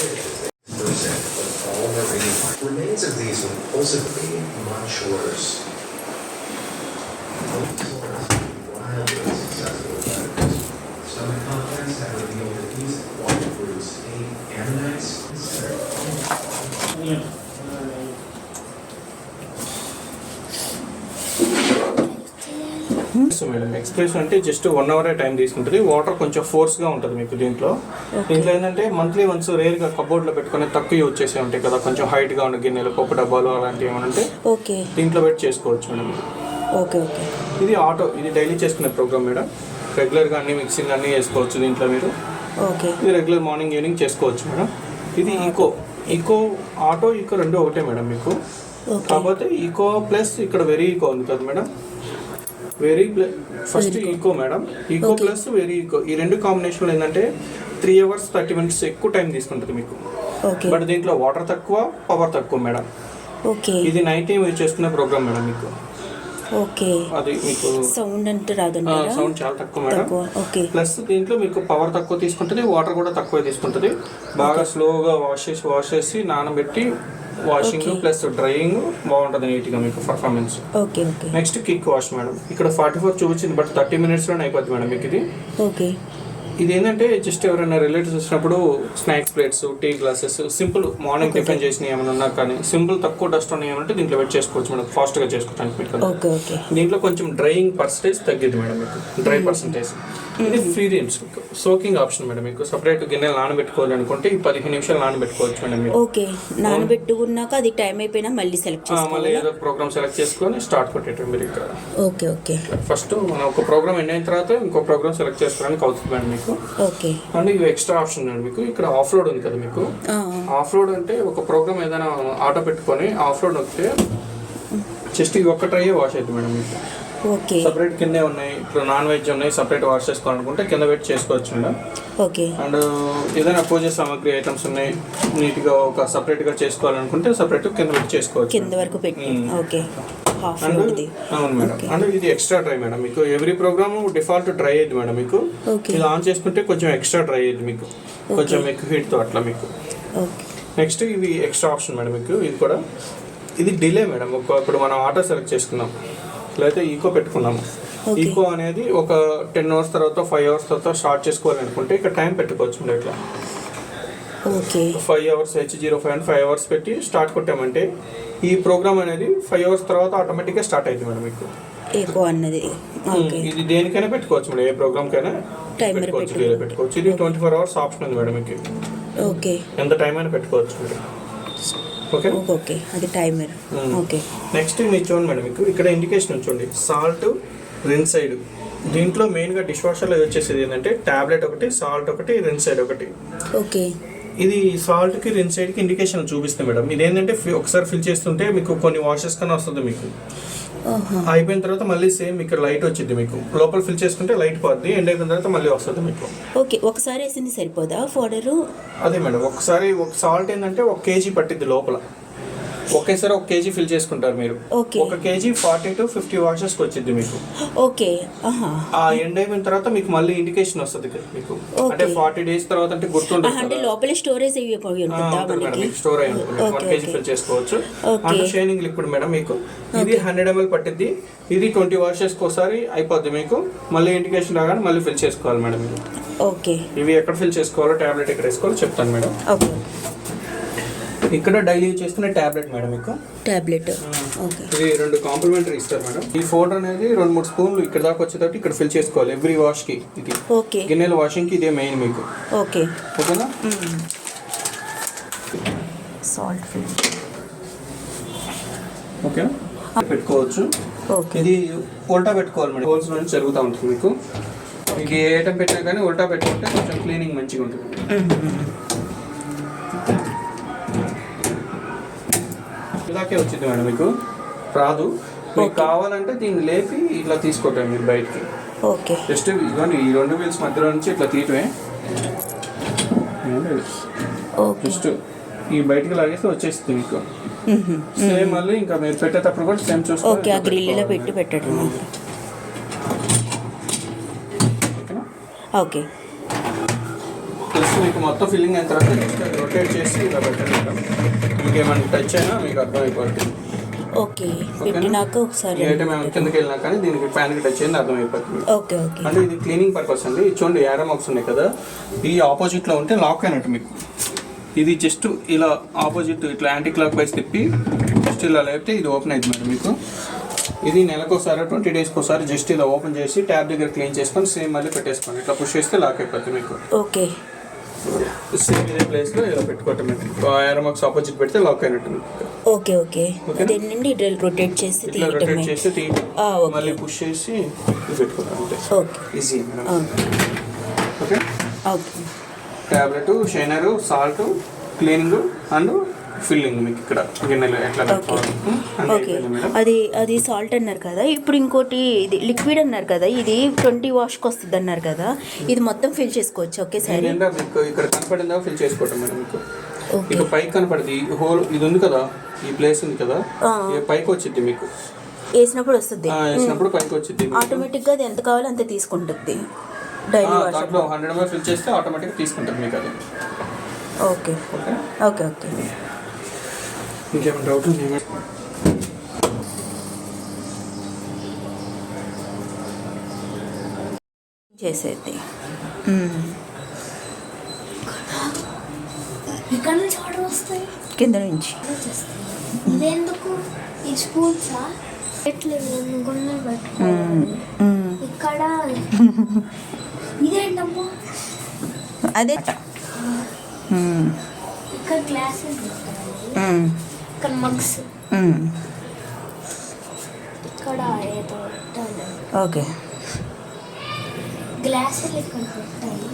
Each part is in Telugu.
of all marine remains of these would also be much worse. Wildly successful predators. Some contents have revealed that these water fruits ate ammonites instead of so madam express అంటే జస్ట్ 1 అవర్ టైం తీసుకుంటుంది. వాటర్ కొంచెం ఫోర్స్గా ఉంటుంది మీకు దీంట్లో. దీంట్లో ఏంటంటే మంత్లీ వన్స్ రేర్గా కబోర్డ్లో పెట్టుకుని తక్కువ యూజ్ చేసే ఉంటాయి కదా, కొంచెం హైట్గా ఉన్న గిన్నెలు, పప్పు డబ్బాలు అలాంటివి ఏమంటే దీంట్లో పెట్టి చేసుకోవచ్చు మేడం. ఇది ఆటో, ఇది డైలీ చేసుకునే ప్రోగ్రామ్ మేడం. రెగ్యులర్గా అన్ని మిక్సింగ్ అన్నీ చేసుకోవచ్చు దీంట్లో మీరు. ఇది రెగ్యులర్ మార్నింగ్ ఈవినింగ్ చేసుకోవచ్చు మేడం. ఇది ఈకో ఆటో ఈకో రెండు ఒకటే మేడం మీకు. కాకపోతే ఈకో ప్లస్ ఇక్కడ వెరీ ఈకో ఉంది కదా madam. First eco madam, eco plus very eco, ఈ రెండు కాంబినేషన్లో ఏంటంటే 3 hours 30 minutes ఎక్కువ టైం తీసుకుంటుంది మీకు. బట్ దీంట్లో వాటర్ తక్కువ, పవర్ తక్కువ మేడం. ఇది నైట్ టైం యూజ్ చేసుకునే ప్రోగ్రామ్ మేడం మీకు. అది మీకు సౌండ్ చాలా తక్కువ మేడం. ప్లస్ దీంట్లో మీకు పవర్ తక్కువ తీసుకుంటుంది, వాటర్ కూడా తక్కువ తీసుకుంటుంది. బాగా స్లోగా వాష్ చేసి నానబెట్టి వాషింగ్ ప్లస్ డ్రైయింగ్ బాగుంటుంది నీట్గా మీకు performance. Next kick wash madam. ఇక్కడ 44 చూపించింది, బట్ 30 minutesలోనే అయిపోద్ది మేడం మీకు ఇది. ఇది ఏంటంటే జస్ట్ ఎవరైనా రిలేటివ్స్ వచ్చినప్పుడు snacks plates, tea glasses, simple morning tiffin చేసిన ఏమైనా ఉన్నా కానీ సింపుల్ తక్కువ డస్ట్ ఉన్నాయి ఏమంటే దీంట్లో పెట్టి చేసుకోవచ్చు మేడం, ఫాస్ట్గా చేసుకోవడానికి మీకు. దీంట్లో కొంచెం డ్రైయింగ్ పర్సెంటేజ్ తగ్గిద్ది మేడం మీకు, డ్రై పర్సెంటేజ్. ఇది free range soaking option madam మీకు. సపరేట్ గిన్నెలు నానబెట్టుకోవాలి అనుకుంటే ఈ 15 నిమిషాలు నానబెట్టుకోవచ్చు మేడం మీరు. నానబెట్టుకున్నాక అది టైం అయిపోయినా మళ్ళీ మళ్ళీ ఏదో ప్రోగ్రామ్ సెలెక్ట్ చేసుకొని స్టార్ట్ కొట్టేటం మీరు ఇక్కడ. ఫస్ట్ మనం ఒక ప్రోగ్రామ్ ఎండ్ అయిన తర్వాత ఇంకో ప్రోగ్రామ్ సెలెక్ట్ చేసుకోవడానికి అవుతుంది మేడం మీకు. అండ్ ఇవి ఎక్స్ట్రా ఆప్షన్ అండి మీకు. ఇక్కడ ఆఫ్ రోడ్ ఉంది కదా మీకు. ఆఫ్ రోడ్ అంటే ఒక ప్రోగ్రామ్ ఏదైనా ఆటో పెట్టుకొని ఆఫ్ రోడ్ వస్తే జస్ట్ ఇది ఒక్క ట్రై వాష్ అవుతుంది మేడం మీకు. సపరేట్ కిందే ఉన్నాయి. ఇప్పుడు నాన్ వెజ్ ఉన్నాయి, సపరేట్ వాష్ చేసుకోవాలనుకుంటే కింద పెట్టి చేసుకోవచ్చు మేడం. అండ్ ఏదైనా పూజ సామాగ్రి ఐటమ్స్ ఉన్నాయి, నీట్గా ఒక సపరేట్గా చేసుకోవాలనుకుంటే సపరేట్ కింద పెట్టి చేసుకోవచ్చు. అవును మేడం. అండ్ ఇది ఎక్స్ట్రా డ్రై మేడం మీకు. ఎవ్రీ ప్రోగ్రామ్ డిఫాల్ట్ డ్రై అయ్యింది మేడం మీకు. ఇది ఆన్ చేసుకుంటే కొంచెం ఎక్స్ట్రా డ్రై అయ్యింది మీకు, కొంచెం ఎక్కువ హీట్తో అట్లా మీకు. నెక్స్ట్ ఇవి ఎక్స్ట్రా ఆప్షన్ మేడం మీకు. ఇది కూడా ఇది డిలే మేడం. ఇప్పుడు మనం ఆటో సెలెక్ట్ చేసుకున్నాం, లేకపోతే ఈకో పెట్టుకున్నాము. ఈకో అనేది ఒక 10 hours తర్వాత 5 hours తర్వాత స్టార్ట్ చేసుకోవాలనుకుంటే ఇక్కడ టైం పెట్టుకోవచ్చు మేడం. ఇట్లా 5 hours H05 అని 5 hours పెట్టి స్టార్ట్ కొట్టామంటే ఈ ప్రోగ్రామ్ అనేది 5 hours తర్వాత ఆటోమేటిక్గా స్టార్ట్ అయింది మేడం మీకు. ఇది దేనికైనా పెట్టుకోవచ్చు మేడం, ఏ ప్రోగ్రామ్ కైనా పెట్టుకోవచ్చు. ఇది 24 hours ఆప్షన్ ఉంది మేడం మీకు. ఎంత టైం అయినా పెట్టుకోవచ్చు మేడం. నెక్స్ట్ మీరు చూడండి మేడం మీకు ఇక్కడ ఇండికేషన్ ఉంచండి, సాల్ట్ రిన్సైడ్. దీంట్లో మెయిన్గా డిష్ వాషర్లో వచ్చేసేది ఏంటంటే టాబ్లెట్ ఒకటి, సాల్ట్ ఒకటి, రిన్సైడ్ ఒకటి. ఇది సాల్ట్కి రిన్సైడ్కి ఇండికేషన్ చూపిస్తుంది మేడం. ఇది ఏంటంటే ఒకసారి ఫిల్ చేస్తుంటే మీకు కొన్ని వాషెస్ కన్నా వస్తుంది మీకు. అయిపోయిన తర్వాత మళ్ళీ సేమ్ ఇక్కడ లైట్ వచ్చింది మీకు. లోపల ఫిల్ చేసుకుంటే లైట్ పోద్ది, ఎండ్ అయిపోయిన తర్వాత మళ్ళీ వస్తుంది మీకు. ఒకసారి వేసింది సరిపోదా పౌడరు? అదే మేడం, ఒకసారి ఒక సాల్ట్ ఏంటంటే 1 kg పట్టిద్ది లోపల. ఒకేసారి 1 kg ఫిల్ చేసుకుంటారు మీరు. 1 kg 40 to 50 వాషెస్కి వచ్చింది మీకు. ఆ ఎండ్ అయిపోయిన తర్వాత మీకు మళ్ళీ ఇండికేషన్ వస్తుంది మీకు. అంటే 40 days తర్వాత అంటే గుర్తుంటుంది లోపల స్టోరేజ్ స్టోర్ అయ్యి 1 kg ఫిల్ చేసుకోవచ్చు. అండ్ షైనింగ్ లిక్విడ్ మేడం మీకు. ఇది 100 ml పట్టిద్ది. ఇది 20 వాషెస్కి ఒకసారి అయిపోద్ది మీకు. మళ్ళీ ఇండికేషన్ రాగానే మళ్ళీ ఫిల్ చేసుకోవాలి మేడం మీరు. ఇవి ఎక్కడ ఫిల్ చేసుకోవాలో, టాబ్లెట్ ఎక్కడ వేసుకోవాలో చెప్తాను మేడం. ఇక్కడ డైలీ యూజ్ చేసుకునే టాబ్లెట్ మేడం మీకు. ఇది 2 కాంప్లిమెంటరీ ఇస్తారు మేడం. ఈ పౌడర్ అనేది 2-3 స్పూన్లు ఇక్కడ దాకా వచ్చేటట్టు ఇక్కడ ఫిల్ చేసుకోవాలి ఎవ్రీ వాష్కి. ఇది గిన్నెల వాషింగ్కి ఇదే మెయిన్ మీకు. ఓకేనా? ఓకేనా పెట్టుకోవచ్చు. ఇది ఉల్టా పెట్టుకోవాలి మేడం. హోల్స్ నుంచి జరుగుతూ ఉంటుంది మీకు. మీకు ఏ ఐటమ్ పెట్టినా కానీ ఉల్టా పెట్టుకుంటే కొంచెం క్లీనింగ్ మంచిగా ఉంటుంది. ఇలాగే వచ్చింది మేడం మీకు, రాదు. మీకు కావాలంటే దీన్ని లేపి ఇట్లా తీసుకోవటం మీరు బయటికి. జస్ట్ ఇదిగోండి ఈ 2 wheels మధ్యలో నుంచి ఇట్లా తీయటమే. జస్ట్ ఈ బయటికి లాగేస్తే వచ్చేస్తుంది మీకు. సేమ్ మళ్ళీ ఇంకా మీరు పెట్టేటప్పుడు కూడా సేమ్ చూసుకోవాలి. మీకు మొత్తం ఫిల్లింగ్ అయిన తర్వాత నెక్స్ట్ రొటేట్ చేసి ఇలా పెట్టండి మేడం. ఇంకేమైనా టచ్ అయినా మీకు అర్థమైపోతుంది. ఓకే, పెట్టినాక ఒకసారి ఐటమ్ ఏమైనా కిందకి వెళ్ళినా కానీ దీనికి ఫ్యాన్కి టచ్ అయింది అర్థమైపోతుంది. Okay okay. అంటే ఇది క్లీనింగ్ పర్పస్ అండి. చూడండి ఏరో మార్క్స్ ఉన్నాయి కదా, ఈ ఆపోజిట్లో ఉంటే లాక్ అయినట్టు మీకు. ఇది జస్ట్ ఇలా ఆపోజిట్ ఇట్లా యాంటీ క్లాక్ వైజ్ తిప్పి జస్ట్ ఇలా లేపితే ఇది ఓపెన్ అవుతుంది మేడం మీకు. ఇది నెలకోసారి 20 డేస్కి ఒకసారి జస్ట్ ఇలా ఓపెన్ చేసి ట్యాబ్ దగ్గర క్లీన్ చేసుకొని సేమ్ మళ్ళీ పెట్టేసుకోండి. ఇట్లా పుష్ చేస్తే లాక్ అయిపోతుంది మీకు. ఓకే, సేమ్ ఇదే ప్లేస్లో ఇలా పెట్టుకోవటం ఏరో మార్క్స్ ఆపోజిట్ పెడితే లాక్ అయినట్టు మీకు. Okay okay. దీన్ని రొటేట్ చేసి ఇట్లా రొటేట్ చేసి మళ్ళీ పుష్ చేసి పెట్టుకోవడం అంతే. Okay, easy madam. Okay okay. Tablet, shiner, salt, cleaning and filling మీకు ఇక్కడ గిన్నెలు ఎట్లా పెట్టుకోవాలి. ఓకే, అది సాల్ట్ అన్నారు కదా. ఇప్పుడు ఇంకోటి ఇది లిక్విడ్ అన్నారు కదా, ఇది 20 వాష్కి వస్తుంది అన్నారు కదా. ఇది మొత్తం ఫిల్ చేసుకోవచ్చు ఒకేసారి? మీకు ఇక్కడ కనపడిందా ఫిల్ చేసుకోవటం మేడం మీకు. ఇక పైకి కనపడింది హోల్ ఇది ఉంది కదా, ఈ ప్లేస్ ఉంది కదా, పైకి వచ్చింది మీకు. వేసినప్పుడు వస్తుంది, వేసినప్పుడు పైకి వచ్చింది ఆటోమేటిక్గా. అది ఎంత కావాలో అంత తీసుకుంటుంది. దాంట్లో 100 ml ఫిల్ చేస్తే ఆటోమేటిక్గా తీసుకుంటుంది మీకు అది. Okay okay okay okay. ఇంకేమైనా డౌట్ ఉంది చేసేది? ఇక్కడ నుంచి ఆర్డర్ వస్తాయి, కింద నుంచి. ఇదెందుకు? ఈ స్పూన్సా ఎట్లా గున్నలు పెట్టుకోవాలి ఇక్కడ? ఇదేంటమ్మా? అదే ఇక్కడ గ్లాసెస్, ఇక్కడ మగ్స్, ఇక్కడ ఏదో పెట్టాలి. ఓకే, గ్లాసులు ఇక్కడ పెట్టాలి.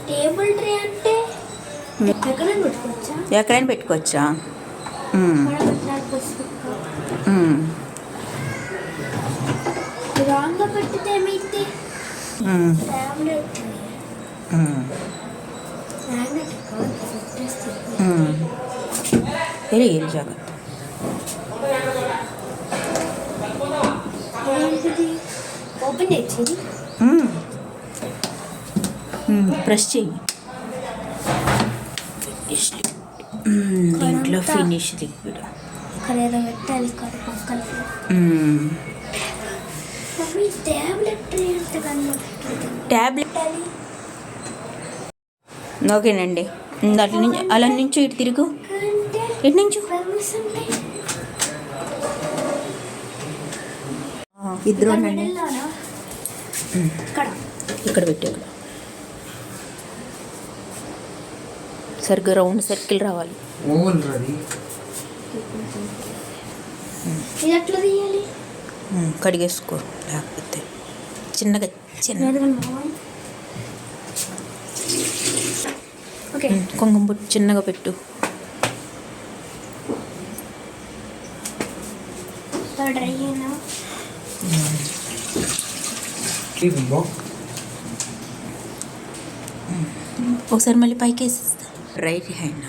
టేబుల్ ట్రే అంటే ఎక్కడైనా పెట్టుకోవచ్చా? ఎక్కడైనా పెట్టుకోవచ్చా? రాంగ్గా పెట్టితే ఏమైతే టాబ్లెట్ జాగ్రత్త. ఓపెన్ చేసి ప్రెస్ చెయ్యి. దీంట్లో ఫినిష్ లిక్విడ్ ఇక్కడ ఏదో పెట్టాలి. ఇక్కడ పక్కన టాబ్లెట్ ట్రే అంటే టాబ్లెట్. ఓకేనండి, అట్ల నుంచి అలా నుంచి ఇటు తిరుగు, ఇటు నుంచి ఇద్దరు ఉండండి. ఇక్కడ పెట్టారు సరిగ్గా రౌండ్ సర్కిల్ రావాలి. ఇది ఎట్లా తీయాలి? కడిగేసుకో, లేకపోతే చిన్నగా ఓకే. కుంకుమ బొట్టు చిన్నగా పెట్టు. డ్రై అయినా ఒకసారి మళ్ళీ పైకి వేసేస్తా. రైట్ హ్యాండ్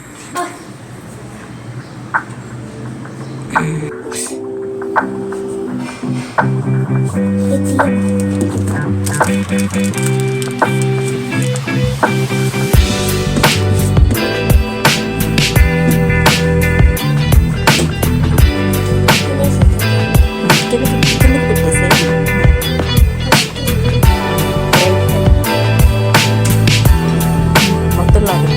మొత్తం లాగా.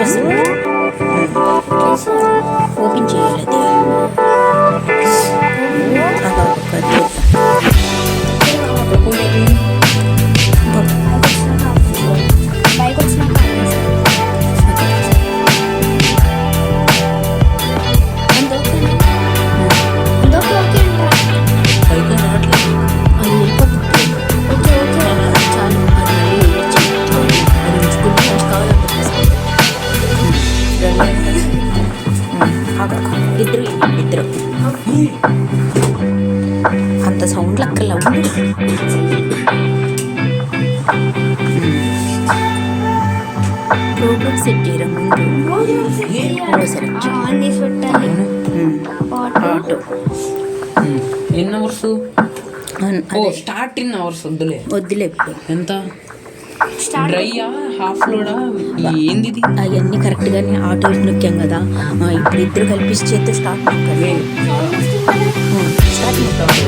డ్రెస్ ఓపెన్ చేయాలి అది. బైక్ వచ్చినాక ఇద్దరు అంత సౌండ్ లెక్కలా ఉంది. ప్రోగ్రామ్ సెట్ చేయడం ముందు సెలెక్ట్ ఆన్ చేసి పెట్టాలి. ఆటో ఎన్ని అవర్స్? స్టార్ట్ ఇన్ అవర్స్ వద్దులే ఇప్పుడు ఎంత డ్రైయా హాఫ్ లోడా ఏంది ఇది? అవన్నీ కరెక్ట్గానే ఆటో నొక్కాం కదా. ఇప్పుడు ఇద్దరు కలిపి చేస్తే స్టార్ట్ నొక్కాలి. స్టార్ట్ నొక్కాలి.